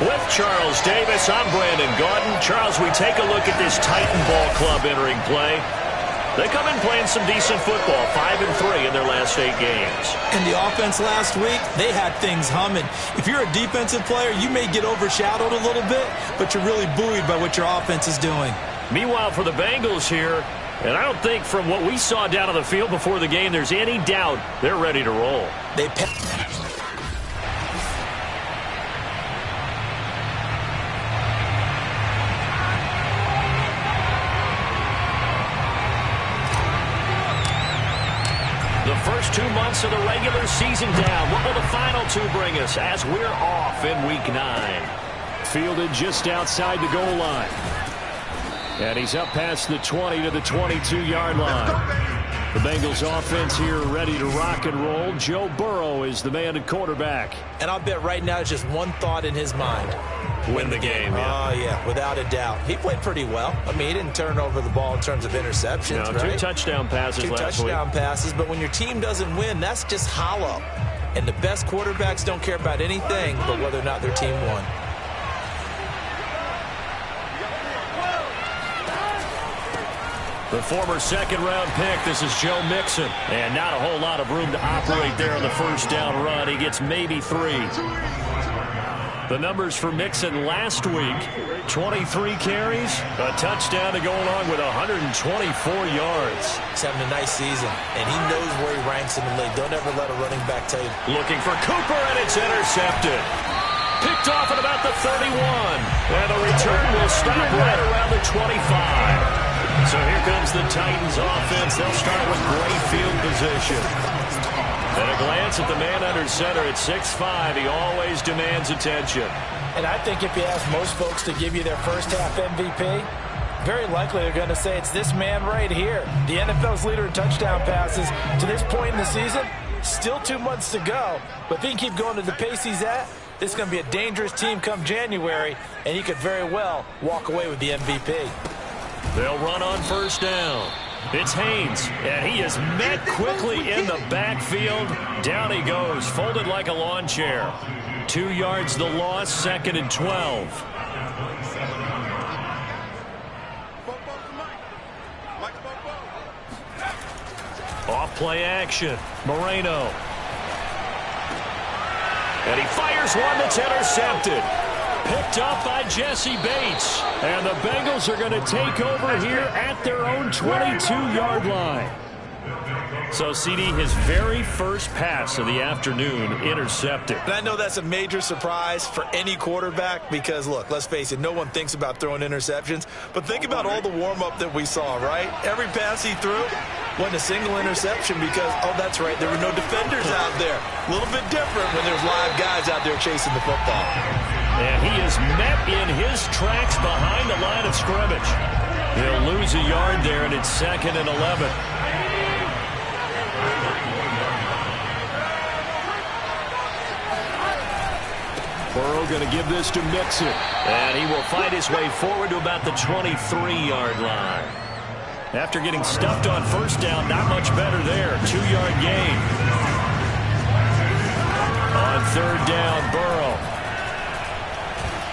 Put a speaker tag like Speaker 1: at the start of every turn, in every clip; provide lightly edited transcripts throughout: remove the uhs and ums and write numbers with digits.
Speaker 1: With Charles Davis, I'm Brandon Gaudin. Charles, we take a look at this Titan Ball Club entering play. They come in playing some decent football, 5-3 in their last 8 games.
Speaker 2: And the offense last week, they had things humming. If you're a defensive player, you may get overshadowed a little bit, but you're really buoyed by what your offense is doing.
Speaker 1: Meanwhile, for the Bengals here, and I don't think from what we saw down on the field before the game, there's any doubt they're ready to roll. The first 2 months of the regular season down. What will the final 2 bring us as we're off in Week 9? Fielded just outside the goal line. And he's up past the 20 to the 22-yard line. The Bengals offense here ready to rock and roll. Joe Burrow is the man at quarterback.
Speaker 2: And I'll bet right now it's just one thought in his mind.
Speaker 1: Win the game.
Speaker 2: Yeah. Oh, yeah, without a doubt. He played pretty well. I mean, he didn't turn over the ball in terms of interceptions,
Speaker 1: no,
Speaker 2: right?
Speaker 1: 2 touchdown passes last week.
Speaker 2: 2 touchdown passes, but when your team doesn't win, that's just hollow. And the best quarterbacks don't care about anything but whether or not their team won.
Speaker 1: The former second-round pick, this is Joe Mixon. And not a whole lot of room to operate there on the first down run. He gets maybe 3. The numbers for Mixon last week, 23 carries, a touchdown to go along with 124 yards.
Speaker 2: He's having a nice season, and he knows where he ranks in the league. Don't ever let a running back tell you.
Speaker 1: Looking for Cooper, and it's intercepted. Picked off at about the 31. And the return will stop right around the 25. So here comes the Titans offense. They'll start with great field position. And a glance at the man under center at 6'5". He always demands attention.
Speaker 3: And I think if you ask most folks to give you their first half MVP, very likely they're going to say it's this man right here. The NFL's leader in touchdown passes to this point in the season. Still 2 months to go. But if he can keep going at the pace he's at, this is going to be a dangerous team come January, and he could very well walk away with the MVP.
Speaker 1: They'll run on first down. It's Haynes, and he is met quickly in the backfield. Down he goes, folded like a lawn chair. 2 yards the loss, 2nd and 12. Off play action, Moreno. And he fires one that's intercepted. Picked up by Jesse Bates. And the Bengals are going to take over here at their own 22-yard line. So, CD, his very first pass of the afternoon intercepted.
Speaker 2: And I know that's a major surprise for any quarterback because, look, let's face it, no one thinks about throwing interceptions. But think about all the warm-up that we saw, right? Every pass he threw wasn't a single interception because, oh, that's right, there were no defenders out there. A little bit different when there's live guys out there chasing the football.
Speaker 1: And he is met in his tracks behind the line of scrimmage. He'll lose a yard there, and it's 2nd and 11. Burrow going to give this to Mixon. And he will fight his way forward to about the 23-yard line. After getting stuffed on first down, not much better there. 2-yard gain. On 3rd down, Burrow.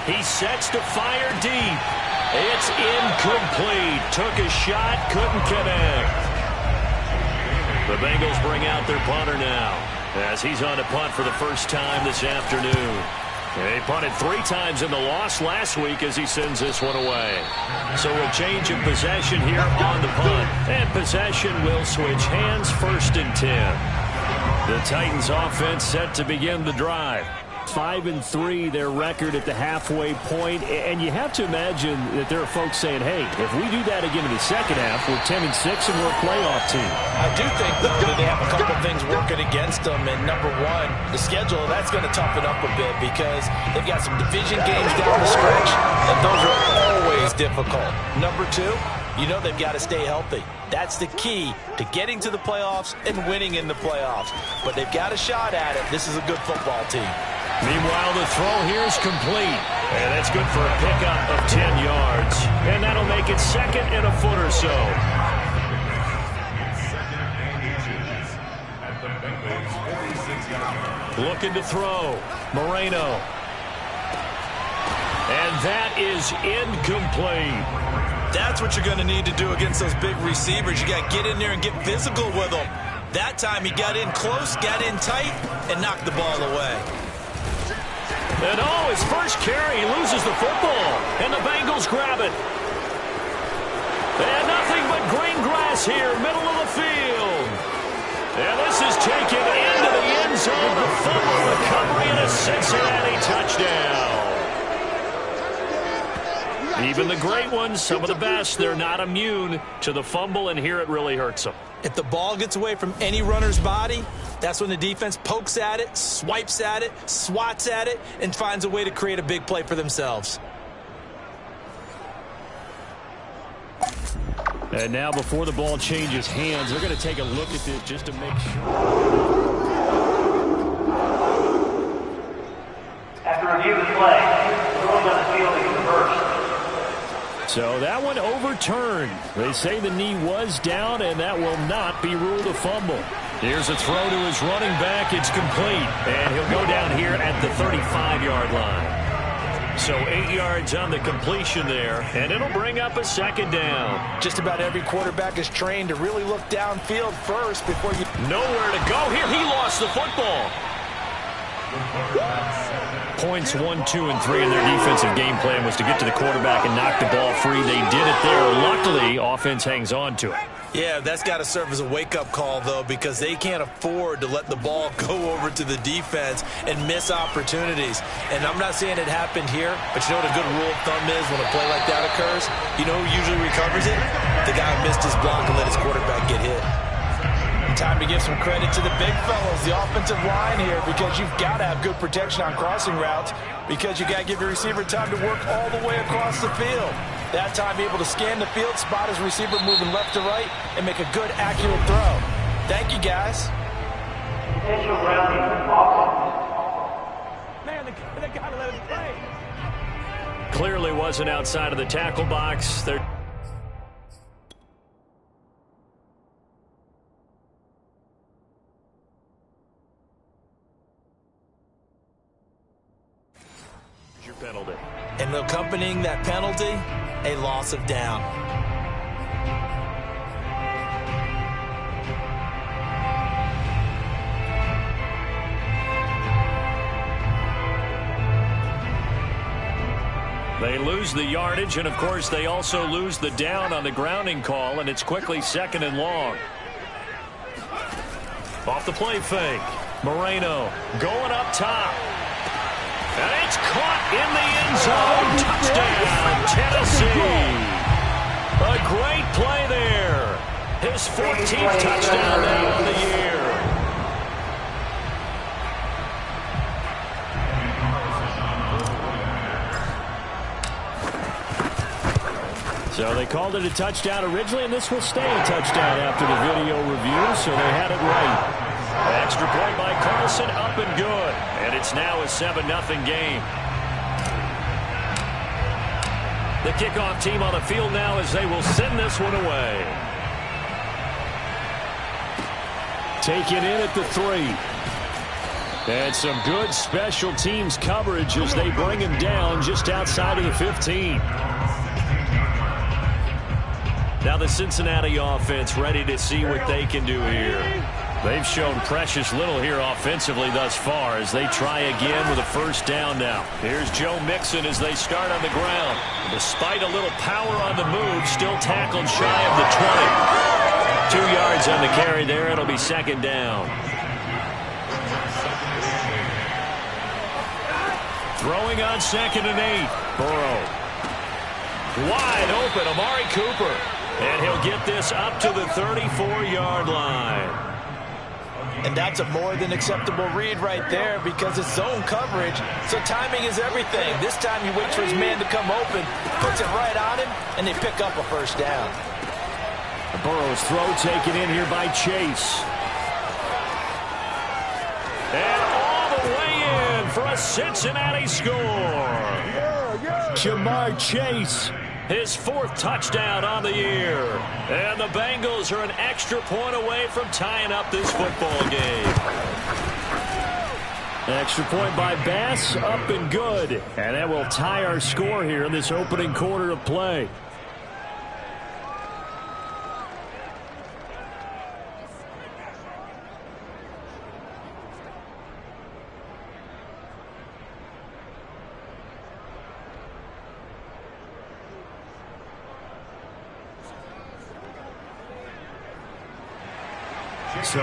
Speaker 1: He sets to fire deep. It's incomplete. Took a shot, couldn't connect. The Bengals bring out their punter now as he's on to punt for the first time this afternoon. He punted 3 times in the loss last week as he sends this one away. So a change of possession here on the punt. And possession will switch hands, 1st and 10. The Titans offense set to begin the drive. 5-3 their record at the halfway point, and you have to imagine that there are folks saying, hey, if we do that again in the second half, we're 10-6 and we're a playoff team.
Speaker 3: I do think, though, that they have a couple things working against them, and number one, the schedule, that's going to toughen up a bit because they've got some division games down the stretch, and those are always difficult. Number two, you know they've got to stay healthy. That's the key to getting to the playoffs and winning in the playoffs. But they've got a shot at it. This is a good football team.
Speaker 1: Meanwhile, the throw here is complete. And that's good for a pickup of 10 yards. And that'll make it 2nd and a foot or so. Looking to throw. Moreno. And that is incomplete.
Speaker 2: That's what you're going to need to do against those big receivers. You got to get in there and get physical with them. That time he got in close, got in tight, and knocked the ball away.
Speaker 1: And his first carry, he loses the football. And the Bengals grab it. And nothing but green grass here, middle of the field. And this is taken into the end zone. The fumble recovery and a Cincinnati touchdown. Even the great ones, some of the best, they're not immune to the fumble, and here it really hurts them.
Speaker 2: If the ball gets away from any runner's body, that's when the defense pokes at it, swipes at it, swats at it, and finds a way to create a big play for themselves.
Speaker 1: And now before the ball changes hands, they're going to take a look at this just to make sure.
Speaker 4: After review of the play, ruling on the field is reversed.
Speaker 1: So that one overturned. They say the knee was down, and that will not be ruled a fumble. Here's a throw to his running back. It's complete. And he'll go down here at the 35-yard line. So 8 yards on the completion there, and it'll bring up a second down.
Speaker 3: Just about every quarterback is trained to really look downfield first before you...
Speaker 1: Nowhere to go here. He lost the football. Points 1, 2, and 3 in their defensive game plan was to get to the quarterback and knock the ball free. They did it there. Luckily, offense hangs on to it.
Speaker 2: Yeah, that's got to serve as a wake-up call, though, because they can't afford to let the ball go over to the defense and miss opportunities. And I'm not saying it happened here, but you know what a good rule of thumb is when a play like that occurs? You know who usually recovers it? The guy who missed his block and let his quarterback get hit.
Speaker 3: Time to give some credit to the big fellas, the offensive line here, because you've got to have good protection on crossing routes, because you got to give your receiver time to work all the way across the field. That time able to scan the field, spot his receiver moving left to right, and make a good, accurate throw. Thank you, guys.
Speaker 4: Potential grounding offense.
Speaker 3: Man, they got to let him play.
Speaker 1: Clearly wasn't outside of the tackle box. They're penalty.
Speaker 2: And accompanying that penalty, a loss of down.
Speaker 1: They lose the yardage, and of course they also lose the down on the grounding call, and it's quickly 2nd and long. Off the play fake. Moreno going up top. And it's caught in the end zone. Touchdown, Tennessee. A great play there. His 14th touchdown now of the year. So they called it a touchdown originally, and this will stay a touchdown after the video review, so they had it right. Extra point by Carlson, up and good. And it's now a 7-0 game. The kickoff team on the field now as they will send this one away. Taken in at the 3. And some good special teams coverage as they bring him down just outside of the 15. Now the Cincinnati offense ready to see what they can do here. They've shown precious little here offensively thus far as they try again with a first down now. Here's Joe Mixon as they start on the ground. Despite a little power on the move, still tackled shy of the 20. 2 yards on the carry there. It'll be 2nd down. Throwing on 2nd and 8. Burrow. Wide open, Amari Cooper. And he'll get this up to the 34-yard line.
Speaker 3: And that's a more than acceptable read right there because it's zone coverage, so timing is everything. This time he waits for his man to come open, puts it right on him, and they pick up a first down.
Speaker 1: Burrow's throw taken in here by Chase. And all the way in for a Cincinnati score. Ja'Marr Chase. His 4th touchdown on the year. And the Bengals are an extra point away from tying up this football game. Extra point by Bass, up and good. And that will tie our score here in this opening quarter of play. So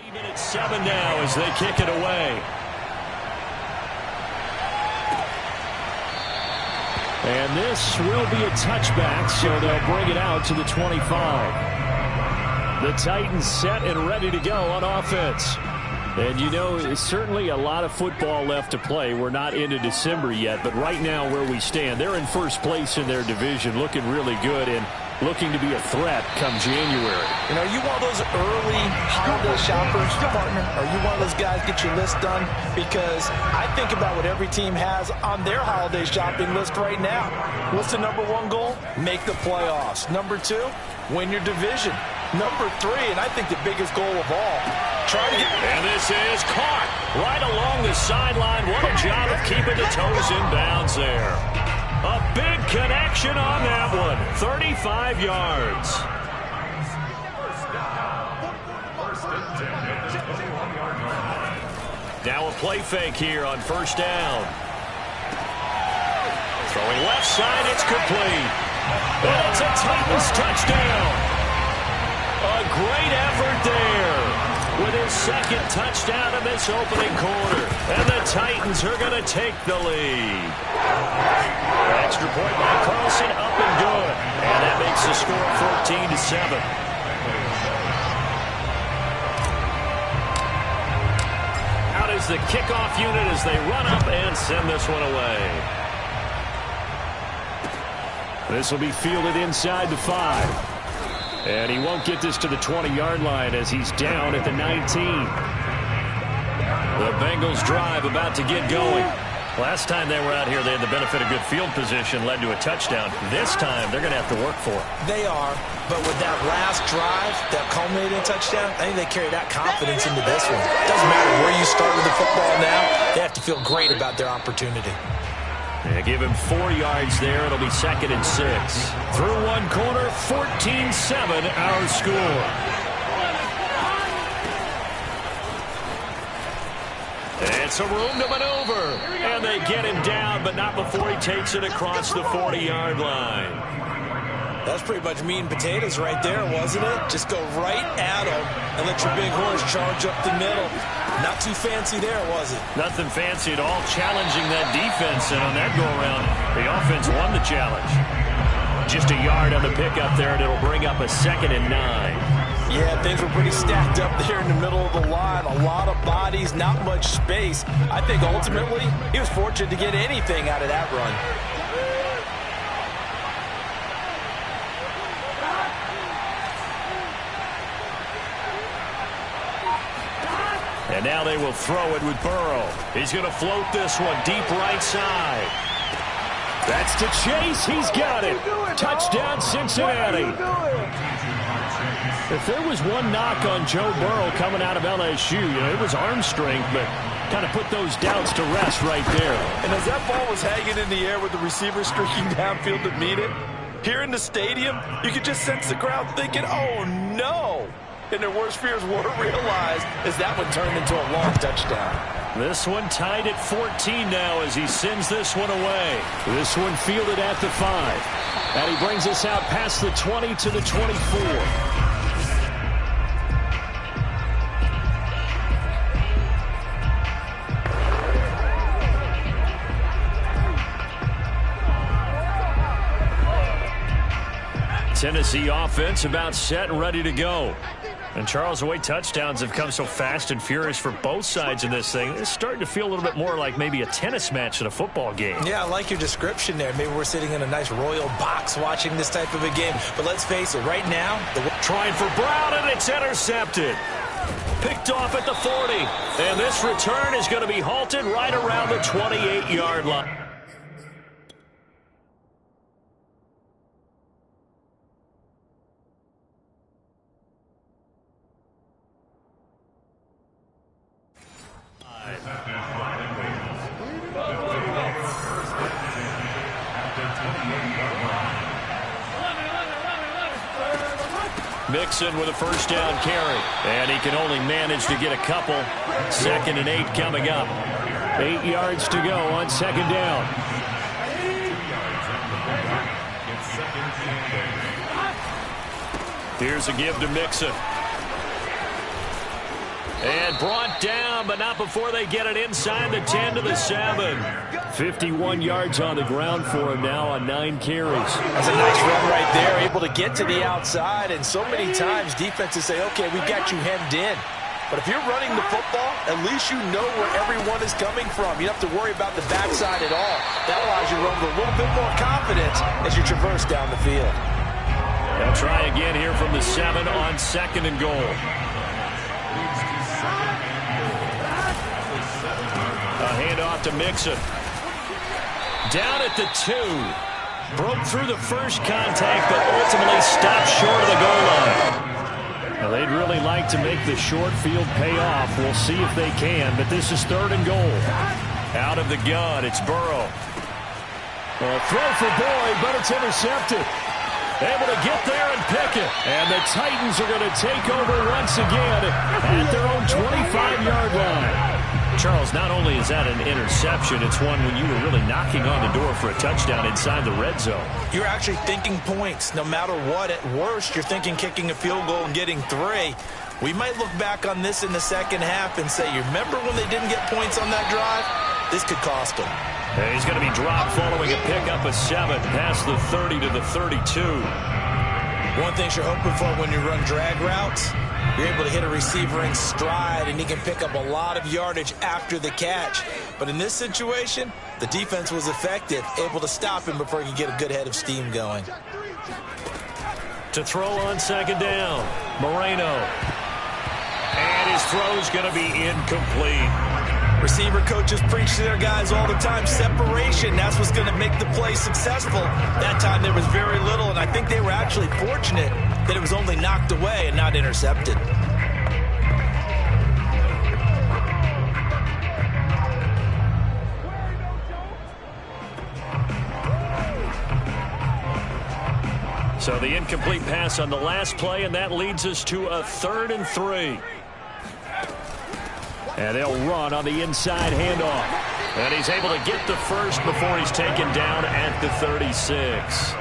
Speaker 1: even at 7 now as they kick it away. And this will be a touchback, so they'll bring it out to the 25. The Titans set and ready to go on offense. And you know, it's certainly a lot of football left to play. We're not into December yet, but right now where we stand, they're in first place in their division, looking really good and looking to be a threat come January.
Speaker 3: You know, are you one of those early holiday shoppers, partner? Are you one of those guys get your list done? Because I think about what every team has on their holiday shopping list right now. What's the number one goal? Make the playoffs. Number 2, win your division. Number 3, and I think the biggest goal of all, try to get...
Speaker 1: And this is caught right along the sideline. What a job of keeping the toes in bounds there. A big connection on that one. 35 yards. Now a play fake here on first down. Throwing left side, it's complete. That's a Titans touchdown. A great effort there with his second touchdown in this opening quarter. And the Titans are going to take the lead. Extra point by Carlson, up and good. And that makes the score 14-7. Out is the kickoff unit as they run up and send this one away. This will be fielded inside the 5. And he won't get this to the 20-yard line as he's down at the 19. The Bengals drive about to get going. Last time they were out here, they had the benefit of good field position, led to a touchdown. This time, they're going to have to work for it.
Speaker 3: They are, but with that last drive, that culminating touchdown, I think they carry that confidence into this one. Doesn't matter where you start with the football now, they have to feel great about their opportunity.
Speaker 1: Yeah, give him 4 yards there. It'll be 2nd and 6. Through one corner, 14-7 our score. And some room to maneuver. And they get him down, but not before he takes it across the 40-yard line.
Speaker 3: That's pretty much meat and potatoes right there, wasn't it? Just go right at him and let your big horse charge up the middle. Not too fancy there, was it?
Speaker 1: Nothing fancy at all, challenging that defense. And on that go-around, the offense won the challenge. Just a yard on the pickup there, and it'll bring up a 2nd and 9.
Speaker 3: Yeah, things were pretty stacked up there in the middle of the line. A lot of bodies, not much space. I think ultimately he was fortunate to get anything out of that run.
Speaker 1: And now they will throw it with Burrow. He's going to float this one deep right side. That's to Chase. He's got it. Touchdown, Cincinnati. If there was one knock on Joe Burrow coming out of LSU, it was arm strength, but kind of put those doubts to rest right there.
Speaker 3: And as that ball was hanging in the air with the receiver streaking downfield to meet it, here in the stadium, you could just sense the crowd thinking, oh, no. And their worst fears were realized as that one turned into a long touchdown.
Speaker 1: This one tied at 14 now as he sends this one away. This one fielded at the 5. And he brings us out past the 20 to the 24. Tennessee offense about set and ready to go. And, Charles, the way touchdowns have come so fast and furious for both sides in this thing, it's starting to feel a little bit more like maybe a tennis match than a football game.
Speaker 2: Yeah, I like your description there. Maybe we're sitting in a nice royal box watching this type of a game. But let's face it, right now,
Speaker 1: trying for Brown, and it's intercepted. Picked off at the 40. And this return is going to be halted right around the 28-yard line. Mixon with a first down carry. And he can only manage to get a couple. 2nd and 8 coming up. 8 yards to go on 2nd down. Here's a give to Mixon. And brought down, but not before they get it inside the 10 to the 7. 51 yards on the ground for him now on 9 carries.
Speaker 3: That's a nice run right there, able to get to the outside. And so many times defenses say, okay, we've got you hemmed in. But if you're running the football, at least you know where everyone is coming from. You don't have to worry about the backside at all. That allows you to run with a little bit more confidence as you traverse down the field.
Speaker 1: They'll try again here from the 7 on 2nd and goal. A handoff to Mixon. Down at the 2. Broke through the first contact, but ultimately stopped short of the goal line. Now, they'd really like to make the short field pay off. We'll see if they can, but this is 3rd and goal. Out of the gun, it's Burrow. A throw for Boyd, but it's intercepted. Able to get there and pick it. And the Titans are going to take over once again at their own 25-yard line. Charles, not only is that an interception, it's one when you were really knocking on the door for a touchdown inside the red zone.
Speaker 2: You're actually thinking points no matter what. At worst, you're thinking kicking a field goal and getting 3. We might look back on this in the second half and say, you remember when they didn't get points on that drive? This could cost them.
Speaker 1: And he's going to be dropped following a pickup of 7 past the 30 to the 32.
Speaker 2: One thing you're hoping for when you run drag routes, you're able to hit a receiver in stride, and he can pick up a lot of yardage after the catch. But in this situation, the defense was effective, able to stop him before he could get a good head of steam going.
Speaker 1: To throw on 2nd down, Moreno. And his throw's going to be incomplete.
Speaker 2: Receiver coaches preach to their guys all the time. Separation, that's what's going to make the play successful. That time there was very little, and I think they were actually fortunate that it was only knocked away and not intercepted.
Speaker 1: So the incomplete pass on the last play, and that leads us to a 3rd and 3. And they'll run on the inside handoff. And he's able to get the first before he's taken down at the 36.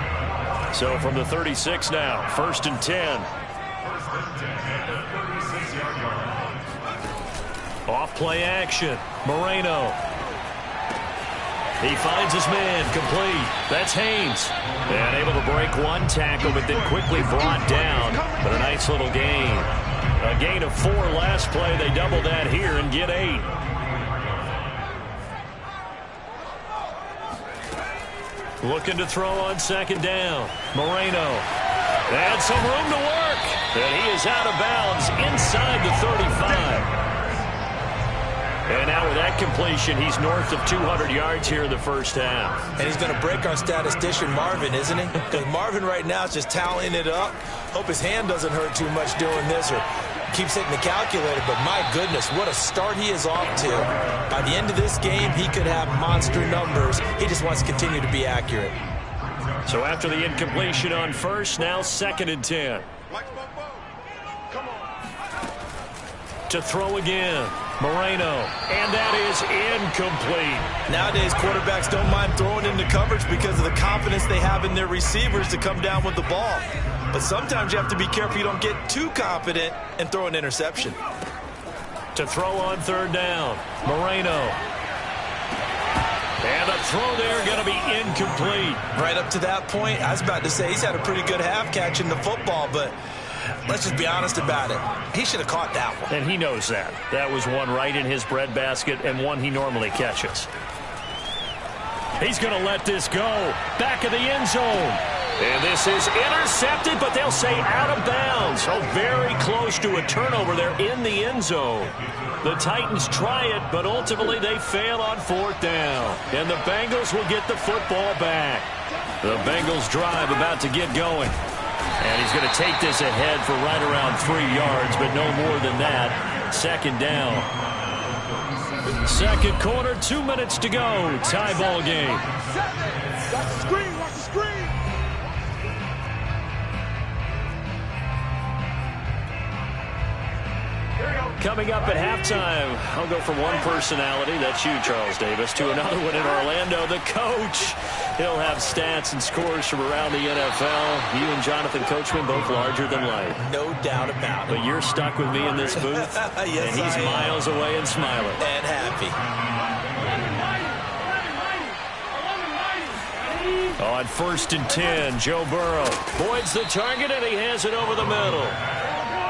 Speaker 1: So from the 36 now, 1st and 10. Off play action. Moreno. He finds his man, complete. That's Haynes. And able to break one tackle, but then quickly brought down. But a nice little gain. A gain of 4 last play. They double that here and get 8. Looking to throw on 2nd down. Moreno. And some room to work. And he is out of bounds inside the 35. And now with that completion, he's north of 200 yards here in the first half.
Speaker 2: And he's going to break our statistician, Marvin, isn't he? Because Marvin right now is just tallying it up. Hope his hand doesn't hurt too much doing this or keeps hitting the calculator. But my goodness, what a start he is off to. By the end of this game, he could have monster numbers. He just wants to continue to be accurate.
Speaker 1: So after the incompletion on first, now 2nd and 10. To throw again, Moreno, and that is incomplete.
Speaker 2: Nowadays, quarterbacks don't mind throwing into coverage because of the confidence they have in their receivers to come down with the ball. But sometimes you have to be careful you don't get too confident and throw an interception.
Speaker 1: To throw on 3rd down, Moreno. And a throw there going to be incomplete.
Speaker 2: Right up to that point, I was about to say he's had a pretty good half catching the football, but let's just be honest about it. He should have caught that one.
Speaker 1: And he knows that. That was one right in his breadbasket and one he normally catches. He's going to let this go. Back of the end zone. And this is intercepted, but they'll say out of bounds. So very close to a turnover there in the end zone. The Titans try it, but ultimately they fail on 4th down. And the Bengals will get the football back. The Bengals drive about to get going. And he's going to take this ahead for right around 3 yards, but no more than that. 2nd down. 2nd quarter, 2 minutes to go. Tie ball game.
Speaker 5: Watch the screen, watch the screen.
Speaker 1: Coming up at halftime, I'll go from one personality, that's you, Charles Davis, to another one in Orlando, the coach. He'll have stats and scores from around the NFL. You and Jonathan Coachman, both larger than life.
Speaker 2: No doubt about it.
Speaker 1: But you're stuck with me in this booth,
Speaker 2: Yes,
Speaker 1: and he's miles away and smiling.
Speaker 2: And happy.
Speaker 1: On 1st and 10, Joe Burrow voids the target, and he has it over the middle.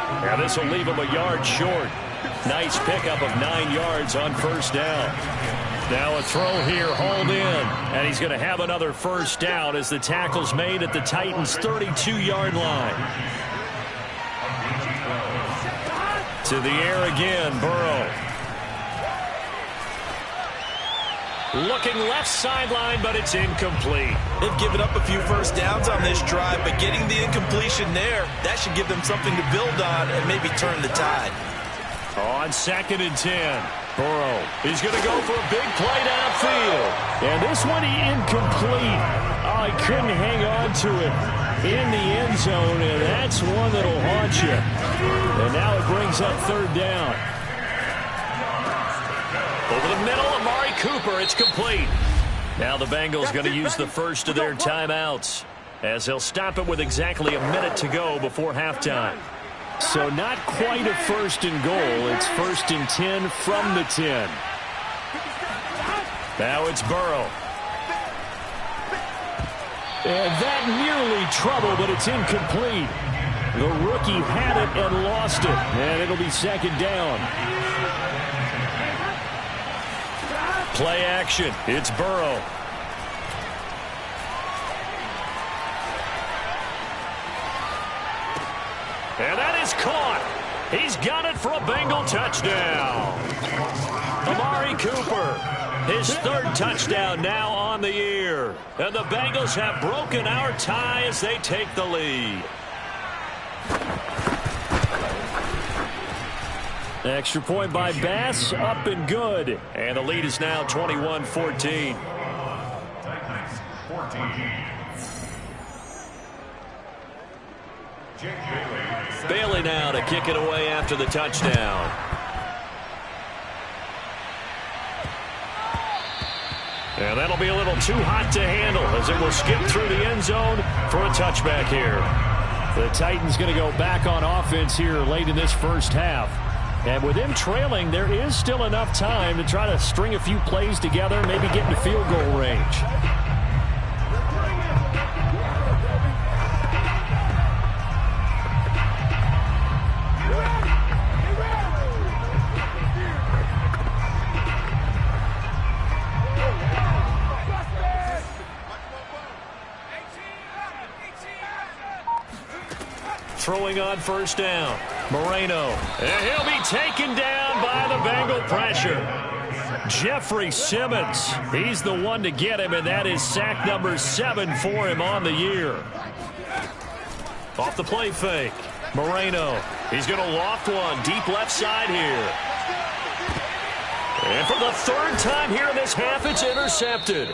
Speaker 1: And this will leave him a yard short. Nice pickup of 9 yards on 1st down. Now a throw here, hauled in. And he's going to have another 1st down as the tackle's made at the Titans' 32-yard line. To the air again, Burrow. Looking left sideline, but it's incomplete.
Speaker 2: They've given up a few 1st downs on this drive, but getting the incompletion there, that should give them something to build on and maybe turn the tide.
Speaker 1: On 2nd and 10, Burrow. He's going to go for a big play downfield. And this one incomplete. Oh, he couldn't hang on to it in the end zone, and that's one that'll haunt you. And now it brings up 3rd down. Over the middle, Amari Cooper, it's complete. Now the Bengals going to use the first of their timeouts as they'll stop it with exactly a minute to go before halftime. So not quite a 1st and goal. It's 1st and 10 from the 10. Now it's Burrow. And that nearly trouble, but it's incomplete. The rookie had it and lost it. And it'll be 2nd down. Play action. It's Burrow. And that is caught. He's got it for a Bengal touchdown. Amari Cooper, his 3rd touchdown now on the year. And the Bengals have broken our tie as they take the lead. Extra point by Bass, up and good. And the lead is now 21-14. Bailey now to kick it away after the touchdown. And that'll be a little too hot to handle as it will skip through the end zone for a touchback here. The Titans going to go back on offense here late in this 1st half. And with them trailing, there is still enough time to try to string a few plays together, maybe get into field goal range. Throwing on 1st down. Moreno. And he'll be taken down by the Bengal pressure. Jeffrey Simmons. He's the one to get him, and that is sack number 7 for him on the year. Off the play fake. Moreno. He's going to loft one deep left side here. And for the 3rd time here in this half, it's intercepted.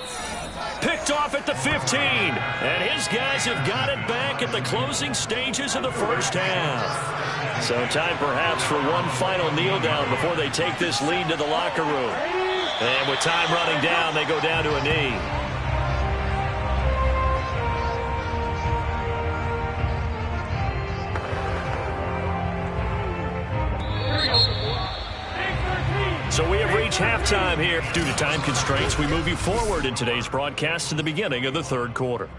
Speaker 1: Picked off at the 15. And his guys have got it back at the closing stages of the 1st half. So time perhaps for one final kneel down before they take this lead to the locker room. And with time running down, they go down to a knee. So we have reached reach halftime here. Due to time constraints, we move you forward in today's broadcast to the beginning of the third quarter.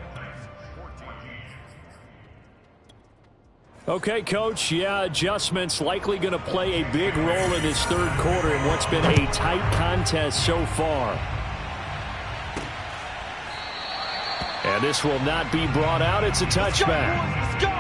Speaker 1: Okay, Coach, adjustments likely going to play a big role in this third quarter in what's been a tight contest so far. And this will not be brought out. It's a touchback.
Speaker 5: Let's go.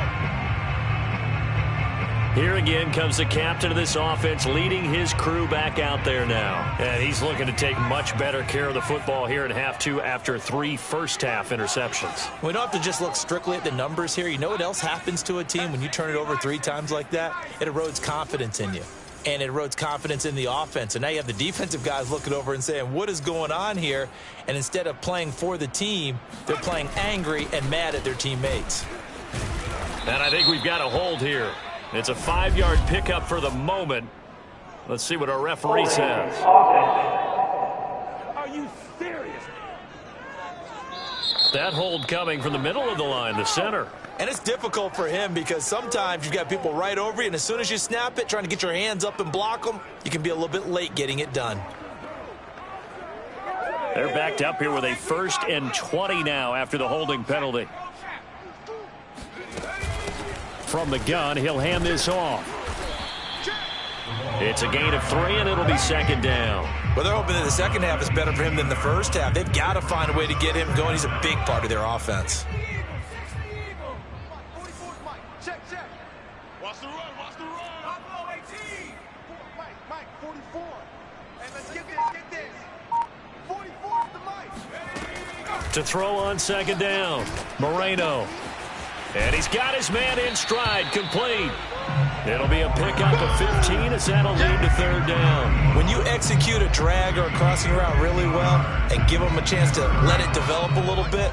Speaker 1: Here again comes the captain of this offense leading his crew back out there now. And he's looking to take much better care of the football here in half two after 3 first-half interceptions.
Speaker 3: We don't have to just look strictly at the numbers here. You know what else happens to a team when you turn it over 3 times like that? It erodes confidence in you. And it erodes confidence in the offense. And now you have the defensive guys looking over and saying, what is going on here? And instead of playing for the team, they're playing angry and mad at their teammates.
Speaker 1: And I think we've got a hold here. It's a 5-yard pickup for the moment. Let's see what our referee says.
Speaker 5: Are you serious?
Speaker 1: That hold coming from the middle of the line, the center.
Speaker 3: And it's difficult for him because sometimes you've got people right over you, and as soon as you snap it, trying to get your hands up and block them, you can be a little bit late getting it done.
Speaker 1: They're backed up here with a 1st and 20 now after the holding penalty. From the gun, he'll hand this off. It's a gain of 3, and it'll be 2nd down.
Speaker 3: Well, they're hoping that the second half is better for him than the first half. They've got to find a way to get him going. He's a big part of their offense.
Speaker 5: Check. Watch the run. Buffalo 18. Mike, 44. And let's get this. 44 is the Mike.
Speaker 1: To throw on 2nd down, Moreno. And he's got his man in stride, complete. It'll be a pickup of 15 as that'll lead to 3rd down.
Speaker 3: When you execute a drag or a crossing route really well and give them a chance to let it develop a little bit,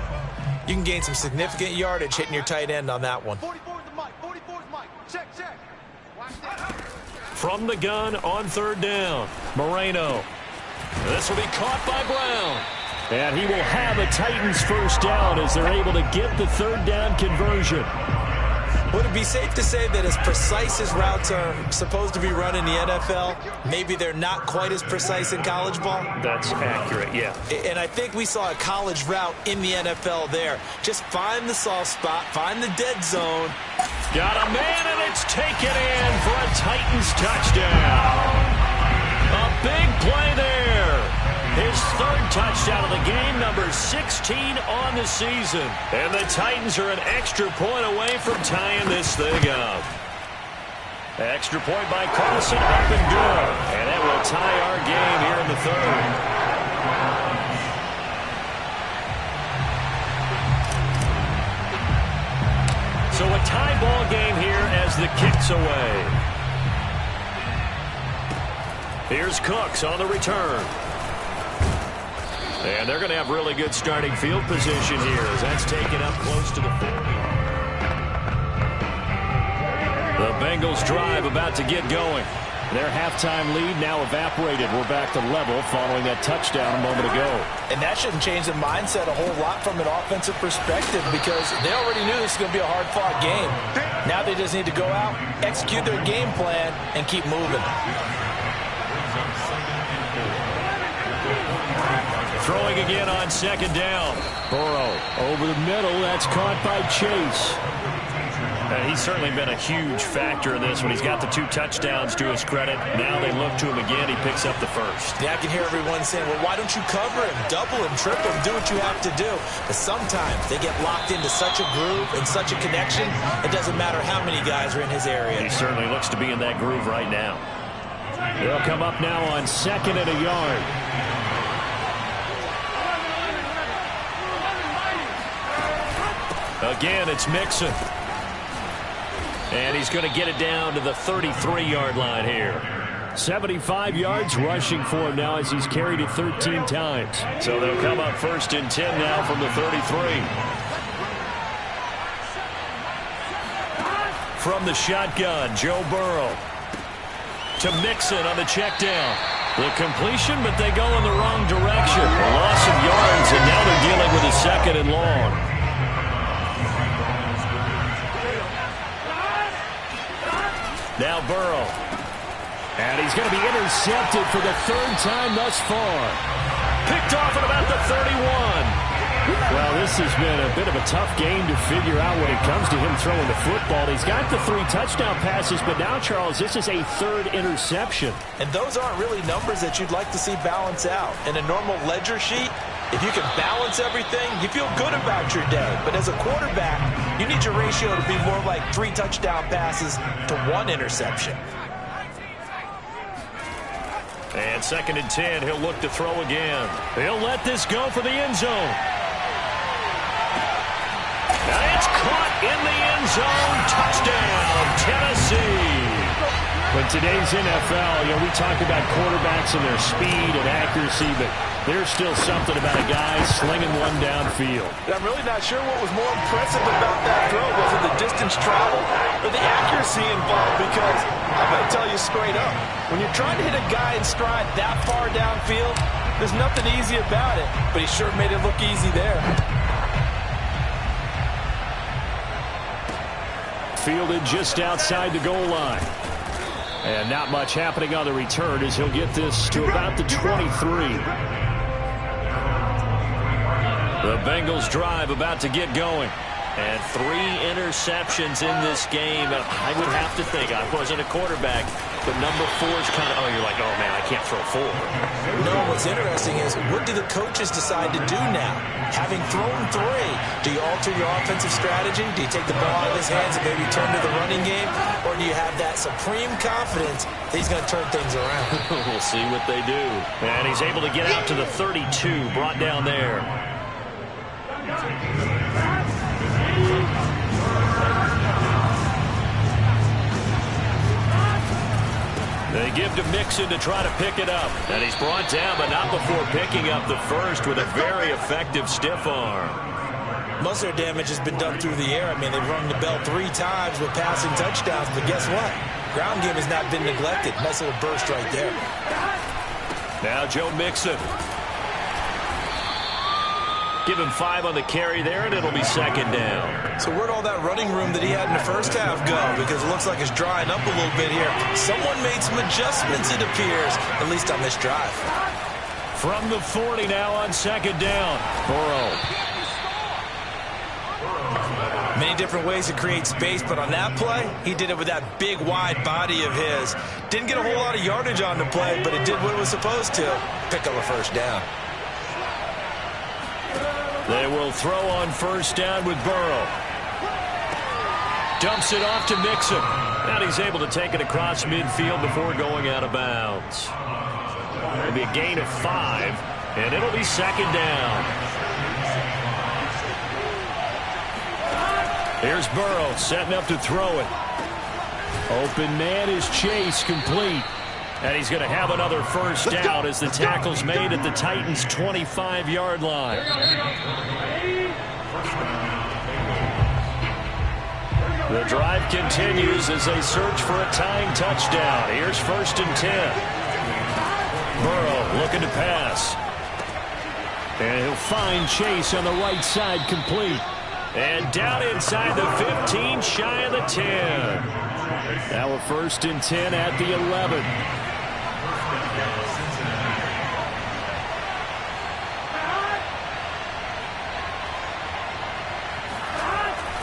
Speaker 3: you can gain some significant yardage hitting your tight end on that one.
Speaker 5: 44 is the Mike. Check. Watch this.
Speaker 1: From the gun on 3rd down, Moreno. This will be caught by Brown. And he will have a Titans 1st down as they're able to get the 3rd down conversion.
Speaker 3: Would it be safe to say that as precise as routes are supposed to be run in the NFL, maybe they're not quite as precise in college ball?
Speaker 1: That's accurate, yeah.
Speaker 3: And I think we saw a college route in the NFL there. Just find the soft spot, find the dead zone.
Speaker 1: Got a man, and it's taken in for a Titans touchdown. A big play there. His 3rd touchdown of the game, number 16 on the season. And the Titans are an extra point away from tying this thing up. Extra point by Carlson up and good. And that will tie our game here in the 3rd. So a tie ball game here as the kick's away. Here's Cooks on the return. And they're going to have really good starting field position here as that's taken up close to the 40. The Bengals drive about to get going. Their halftime lead now evaporated. We're back to level following that touchdown a moment ago.
Speaker 3: And that shouldn't change the mindset a whole lot from an offensive perspective because they already knew this was going to be a hard-fought game. Now they just need to go out, execute their game plan, and keep moving.
Speaker 1: Throwing again on 2nd down. Burrow over the middle. That's caught by Chase. He's certainly been a huge factor in this when he's got the 2 touchdowns to his credit. Now they look to him again. He picks up the 1st.
Speaker 3: Yeah, I can hear everyone saying, well, why don't you cover him, double him, triple him, do what you have to do. But sometimes they get locked into such a groove and such a connection, it doesn't matter how many guys are in his area.
Speaker 1: He certainly looks to be in that groove right now. They'll come up now on 2nd and a yard. Again, it's Mixon. And he's going to get it down to the 33-yard line here. 75 yards rushing for him now as he's carried it 13 times. So they'll come up 1st and 10 now from the 33. From the shotgun, Joe Burrow. To Mixon on the check down. The completion, but they go in the wrong direction. A loss of yards, and now they're dealing with a 2nd and long. Now Burrow. And he's going to be intercepted for the third time thus far. Picked off at about the 31. Well, this has been a bit of a tough game to figure out when it comes to him throwing the football. He's got the 3 touchdown passes, but now, Charles, this is a 3rd interception.
Speaker 3: And those aren't really numbers that you'd like to see balance out. In a normal ledger sheet, if you can balance everything, you feel good about your day. But as a quarterback, you need your ratio to be more like 3 touchdown passes to 1 interception.
Speaker 1: And 2nd and 10, he'll look to throw again. He'll let this go for the end zone. Now it's caught in the end zone. Touchdown, Tennessee. But today's NFL, we talk about quarterbacks and their speed and accuracy, but there's still something about a guy slinging one downfield.
Speaker 3: I'm really not sure what was more impressive about that throw. Was it the distance traveled or the accuracy involved? Because I'm going to tell you straight up, when you're trying to hit a guy in stride that far downfield, there's nothing easy about it, but he sure made it look easy there.
Speaker 1: Fielded just outside the goal line. And not much happening on the return as he'll get this to about the 23. The Bengals drive about to get going. And 3 interceptions in this game. I would have to think, I wasn't a quarterback, but number 4 is kind of, you're like, oh, man, I can't throw 4.
Speaker 3: No, what's interesting is, what do the coaches decide to do now? Having thrown 3, do you alter your offensive strategy? Do you take the ball out of his hands and maybe turn to the running game? Or do you have that supreme confidence that he's going to turn things around?
Speaker 1: We'll see what they do. And he's able to get out to the 32, brought down there. They give to Mixon to try to pick it up. And he's brought down, but not before picking up the first with a very effective stiff arm.
Speaker 3: Most of their damage has been done through the air. I mean, they've rung the bell 3 times with passing touchdowns, but guess what? Ground game has not been neglected. Nice little burst right there.
Speaker 1: Now Joe Mixon. Give him 5 on the carry there, and it'll be 2nd down.
Speaker 3: So where'd all that running room that he had in the first half go? Because it looks like it's drying up a little bit here. Someone made some adjustments, it appears, at least on this drive.
Speaker 1: From the 40 now on 2nd down. Burrow.
Speaker 3: Many different ways to create space, but on that play, he did it with that big, wide body of his. Didn't get a whole lot of yardage on the play, but it did what it was supposed to. Pick up a first down.
Speaker 1: They will throw on 1st down with Burrow. Dumps it off to Mixon. Now he's able to take it across midfield before going out of bounds. It'll be a gain of 5, and it'll be 2nd down. Here's Burrow setting up to throw it. Open man is Chase, complete. And he's going to have another first down as the tackle's made at the Titans' 25-yard line. The drive continues as they search for a tying touchdown. Here's 1st and 10. Burrow looking to pass. And he'll find Chase on the right side, complete. And down inside the 15, shy of the 10. Now a 1st and 10 at the 11.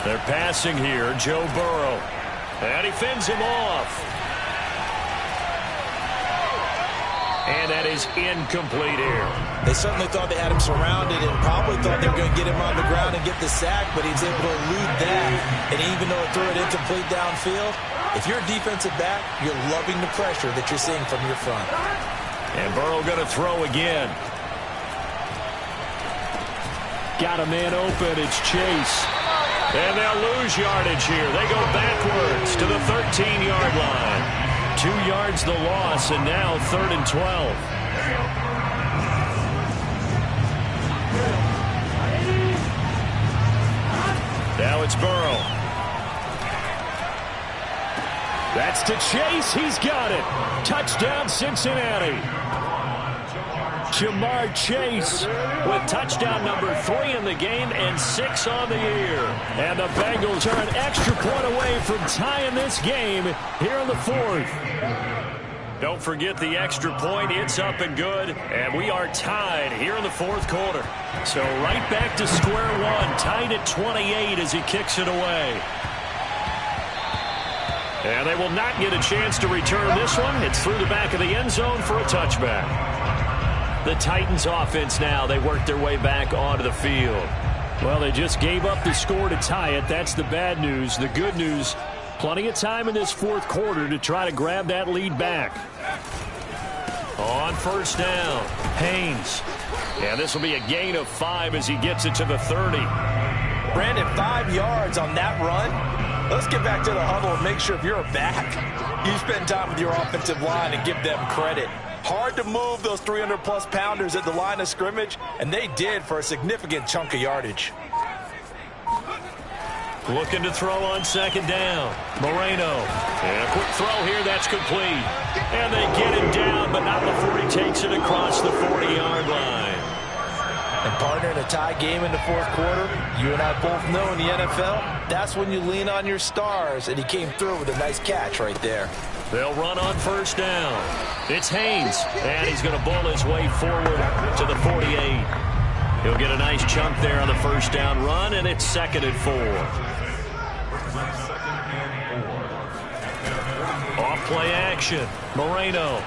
Speaker 1: They're passing here, Joe Burrow. And he fends him off. And that is incomplete here.
Speaker 3: They certainly thought they had him surrounded and probably thought they were going to get him on the ground and get the sack, but he was able to elude that. And even though it threw it incomplete downfield, if you're a defensive back, you're loving the pressure that you're seeing from your front.
Speaker 1: And Burrow going to throw again. Got a man open. It's Chase. And they'll lose yardage here. They go backwards to the 13-yard line. 2 yards the loss, and now 3rd and 12. Now it's Burrow. That's to Chase. He's got it. Touchdown, Cincinnati. Jamar Chase with touchdown number 3 in the game and 6 on the year. And the Bengals are an extra point away from tying this game here in the 4th. Don't forget the extra point. It's up and good. And we are tied here in the fourth quarter. So right back to square one. Tied at 28 as he kicks it away. And they will not get a chance to return this one. It's through the back of the end zone for a touchback. The Titans offense now. They work their way back onto the field. Well, they just gave up the score to tie it. That's the bad news. The good news, plenty of time in this fourth quarter to try to grab that lead back. On first down, Haynes. Yeah, this will be a gain of 5 as he gets it to the 30.
Speaker 3: Brandon, 5 yards on that run. Let's get back to the huddle and make sure if you're a back, you spend time with your offensive line and give them credit. Hard to move those 300-plus pounders at the line of scrimmage, and they did for a significant chunk of yardage.
Speaker 1: Looking to throw on second down. Moreno. And a quick throw here. That's complete. And they get him down, but not before he takes it across the 40-yard line.
Speaker 3: And partner, in a tie game in the fourth quarter, you and I both know in the NFL, that's when you lean on your stars, and he came through with a nice catch right there.
Speaker 1: They'll run on first down. It's Haynes, and he's going to bull his way forward to the 48. He'll get a nice chunk there on the first down run, and it's 2nd and 4. Off play action. Moreno.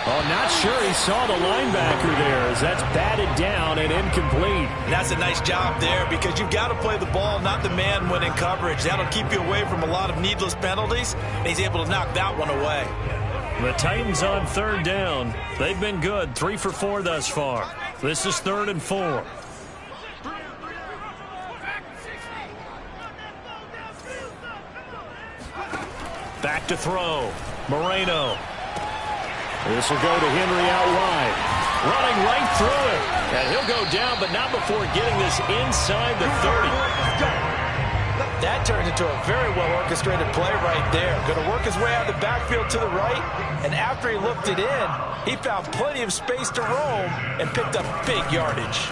Speaker 1: Oh, not sure he saw the linebacker there as that's batted down and incomplete.
Speaker 2: And that's a nice job there because you've got to play the ball, not the man when in coverage. That'll keep you away from a lot of needless penalties, and he's able to knock that one away.
Speaker 1: The Titans on third down. They've been good, 3 for 4 thus far. This is 3rd and 4. Back to throw. Moreno. This will go to Henry out wide. Running right through it. And he'll go down, but not before getting this inside the 30.
Speaker 3: That turns into a very well-orchestrated play right there. Going to work his way out of the backfield to the right. And after he looked it in, he found plenty of space to roam and picked up big yardage.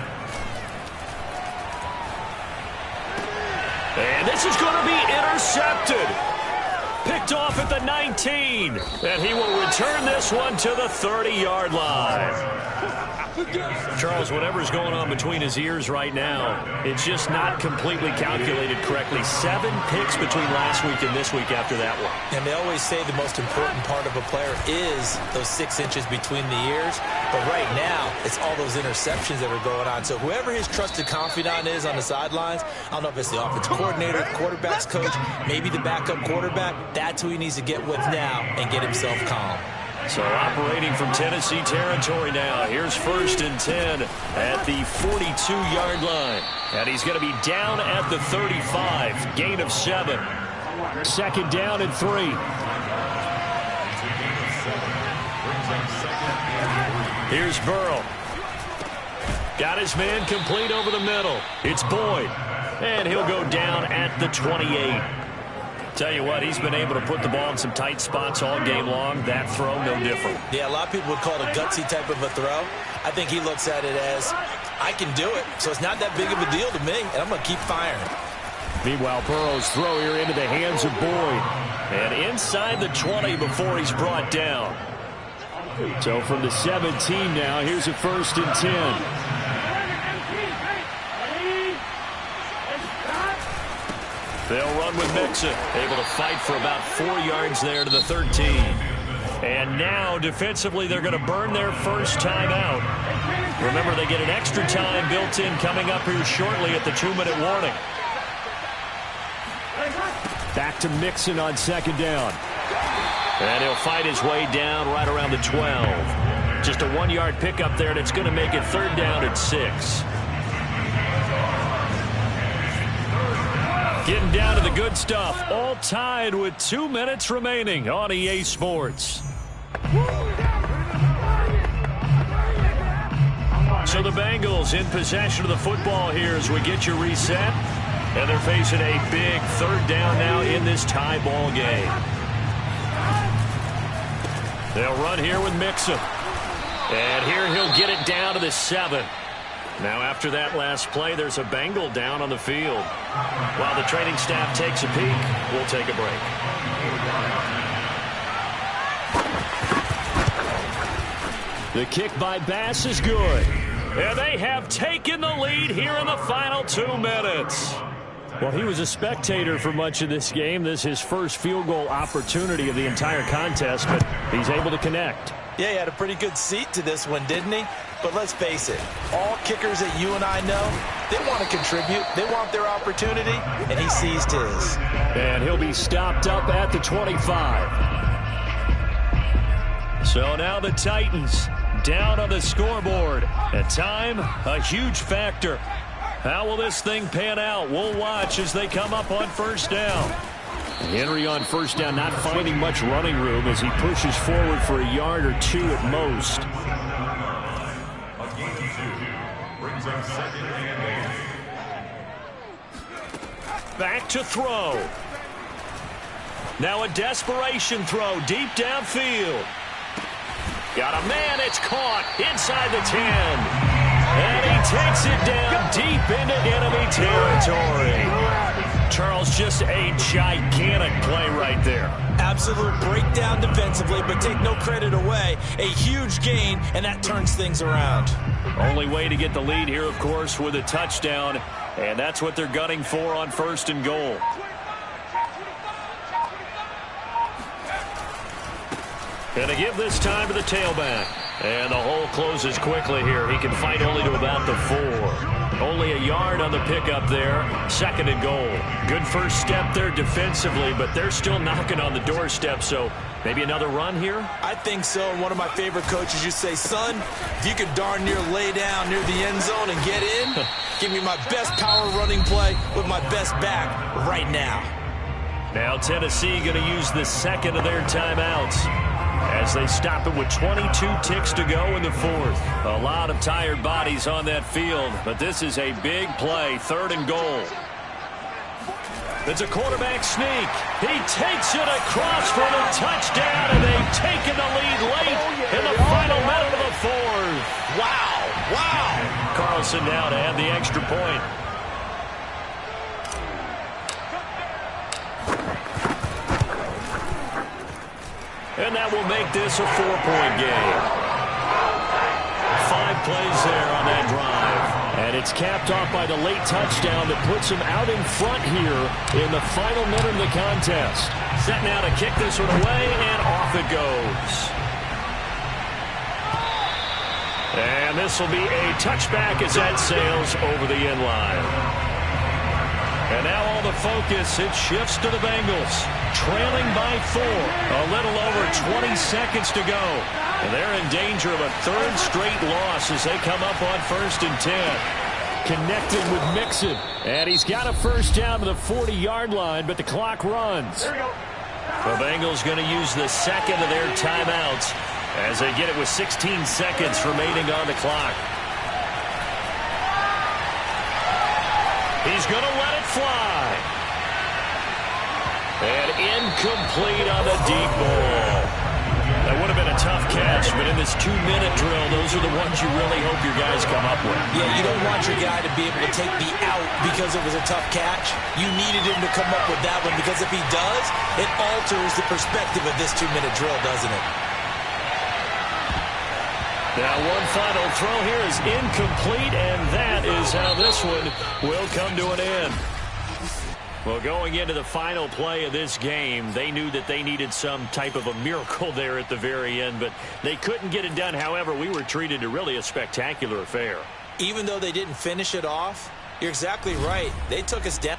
Speaker 1: And this is going to be intercepted. Picked off at the 19. And he will return this one to the 30-yard line. Charles, whatever's going on between his ears right now, it's just not completely calculated correctly. 7 picks between last week and this week after that one.
Speaker 2: And they always say the most important part of a player is those 6 inches between the ears. But right now, it's all those interceptions that are going on. So whoever his trusted confidant is on the sidelines, I don't know if it's the offensive coordinator, the quarterback's coach, maybe the backup quarterback, that's who he needs to get with now and get himself calm.
Speaker 1: So operating from Tennessee territory now. Here's 1st and 10 at the 42-yard line. And he's going to be down at the 35. Gain of 7. 2nd down and 3. Here's Burrow. Got his man complete over the middle. It's Boyd. And he'll go down at the 28. Tell you what, he's been able to put the ball in some tight spots all game long. That throw, no different.
Speaker 2: Yeah, a lot of people would call it a gutsy type of a throw. I think he looks at it as, I can do it, so it's not that big of a deal to me, and I'm going to keep firing.
Speaker 1: Meanwhile, Burrow's throw here into the hands of Boyd. And inside the 20 before he's brought down. So from the 17 now, here's a 1st and 10. They'll run with Mixon, able to fight for about 4 yards there to the 13. And now, defensively, they're going to burn their first time out. Remember, they get an extra time built in coming up here shortly at the 2-minute warning. Back to Mixon on 2nd down. And he'll fight his way down right around the 12. Just a 1-yard pickup there, and it's going to make it 3rd down at 6. Getting down to the good stuff. All tied with 2 minutes remaining on EA Sports. So the Bengals in possession of the football here as we get you reset. And they're facing a big 3rd down now in this tie ball game. They'll run here with Mixon. And here he'll get it down to the 7. Now after that last play, there's a Bengal down on the field. While the training staff takes a peek, we'll take a break. The kick by Bass is good. And they have taken the lead here in the final 2 minutes. Well, he was a spectator for much of this game. This is his first field goal opportunity of the entire contest, but he's able to connect.
Speaker 2: Yeah, he had a pretty good seat to this one, didn't he? But let's face it, all kickers that you and I know, they want to contribute. They want their opportunity, and he seized his.
Speaker 1: And he'll be stopped up at the 25. So now the Titans down on the scoreboard. And time, a huge factor. How will this thing pan out? We'll watch as they come up on first down. Henry on first down, not finding much running room as he pushes forward for a yard or 2 at most. Back to throw. Now a desperation throw deep downfield. Got a man, it's caught inside the 10. And he takes it down deep into enemy territory. Charles, just a gigantic play right there.
Speaker 2: Absolute breakdown defensively, but take no credit away. A huge gain, and that turns things around.
Speaker 1: Only way to get the lead here, of course, with a touchdown. And that's what they're gunning for on first and goal. And to give this time to the tailback. And the hole closes quickly here. He can fight only to about the 4. Only a yard on the pickup there. Second and goal. Good first step there defensively, but they're still knocking on the doorstep, so maybe another run here?
Speaker 2: I think so. And one of my favorite coaches used to say, son, if you could darn near lay down near the end zone and get in, give me my best power running play with my best back right now.
Speaker 1: Now Tennessee going to use the second of their timeouts as they stop it with 22 ticks to go in the 4th. A lot of tired bodies on that field, but this is a big play, third and goal. It's a quarterback sneak. He takes it across for the touchdown, and they've taken the lead late in the final minute of the 4th.
Speaker 2: Wow, wow.
Speaker 1: Carlson now to add the extra point. And that will make this a 4-point game. 5 plays there on that drive. And it's capped off by the late touchdown that puts him out in front here in the final minute of the contest. Set now to kick this one away, and off it goes. And this will be a touchback as that sails over the end line. And now all the focus, it shifts to the Bengals. Trailing by 4. A little over 20 seconds to go. And they're in danger of a 3rd straight loss as they come up on 1st and 10. Connected with Mixon. And he's got a first down to the 40-yard line, but the clock runs. The Bengals going to use the second of their timeouts as they get it with 16 seconds remaining on the clock. He's going to let it fly. And incomplete on the deep ball. That would have been a tough catch, but in this 2-minute drill, those are the ones you really hope your guys come up with.
Speaker 2: Yeah, you don't want your guy to be able to take the out because it was a tough catch. You needed him to come up with that one because if he does, it alters the perspective of this 2-minute drill, doesn't it?
Speaker 1: Now one final throw here is incomplete, and that is how this one will come to an end. Well, going into the final play of this game, they knew that they needed some type of a miracle there at the very end, but they couldn't get it done. However, we were treated to really a spectacular affair.
Speaker 2: Even though they didn't finish it off, you're exactly right. They took us down.